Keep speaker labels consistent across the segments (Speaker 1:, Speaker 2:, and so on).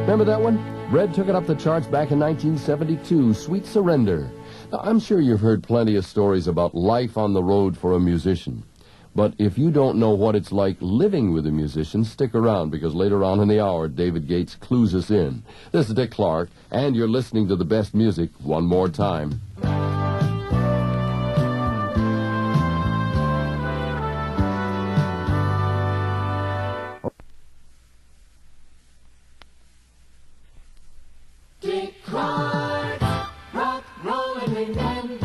Speaker 1: Remember that one? Bread took it up the charts back in 1972, Sweet Surrender. Now, I'm sure you've heard plenty of stories about life on the road for a musician. But if you don't know what it's like living with a musician, stick around, because later on in the hour, David Gates clues us in. This is Dick Clark, and you're listening to the best music one more time.
Speaker 2: Dick Clark, rock, roll, and remember.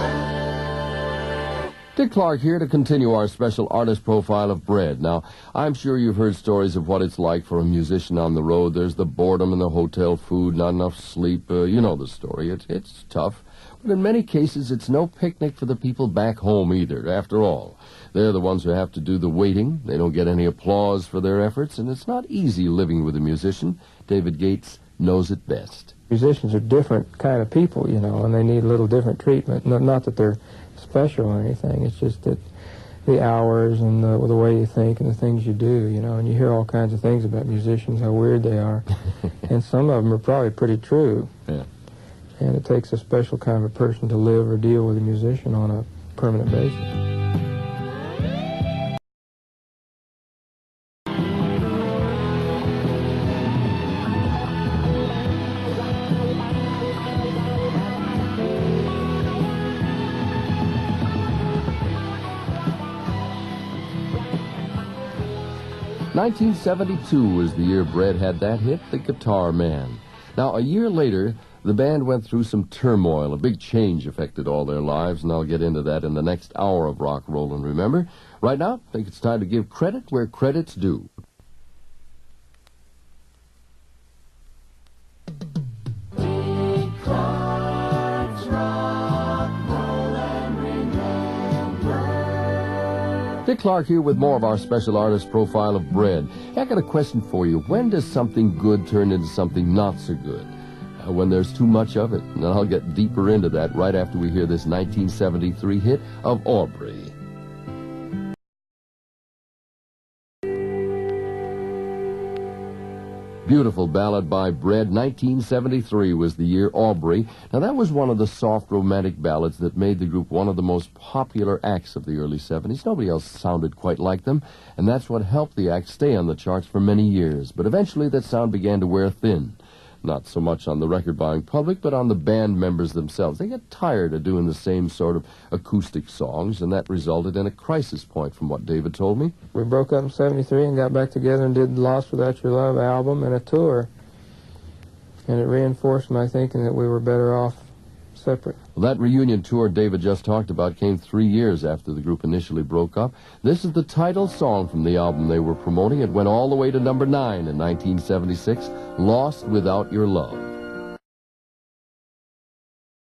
Speaker 1: Dick Clark here to continue our special artist profile of Bread. Now, I'm sure you've heard stories of what it's like for a musician on the road. There's the boredom in the hotel food, not enough sleep. You know the story. It's tough. But in many cases, it's no picnic for the people back home either. After all, they're the ones who have to do the waiting. They don't get any applause for their efforts, and it's not easy living with a musician. David Gates knows it best.
Speaker 3: Musicians are different kind of people, you know, and they need a little different treatment. Not that they're special or anything. It's just that the hours and the way you think and the things you do, you know, and you hear all kinds of things about musicians, how weird they are. And some of them are probably pretty true.
Speaker 1: Yeah.
Speaker 3: And it takes a special kind of a person to live or deal with a musician on a permanent basis.
Speaker 1: 1972 was the year Bread had that hit, The Guitar Man. Now, a year later, the band went through some turmoil. A big change affected all their lives, and I'll get into that in the next hour of Rock, Roll, and Remember. Right now, I think it's time to give credit where credit's due. Dick Clark here with more of our special artist profile of Bread. I got a question for you. When does something good turn into something not so good? When there's too much of it. And I'll get deeper into that right after we hear this 1973 hit of Aubrey. Beautiful ballad by Bread. 1973 was the year Aubrey. Now, that was one of the soft romantic ballads that made the group one of the most popular acts of the early 70s. Nobody else sounded quite like them, and that's what helped the act stay on the charts for many years. But eventually that sound began to wear thin. Not so much on the record-buying public, but on the band members themselves. They got tired of doing the same sort of acoustic songs, and that resulted in a crisis point, from what David told me.
Speaker 3: We broke up in 73 and got back together and did Lost Without Your Love album and a tour. And it reinforced my thinking that we were better off separate.
Speaker 1: Well, that reunion tour David just talked about came 3 years after the group initially broke up. This is the title song from the album they were promoting. It went all the way to number 9 in 1976, Lost Without Your Love.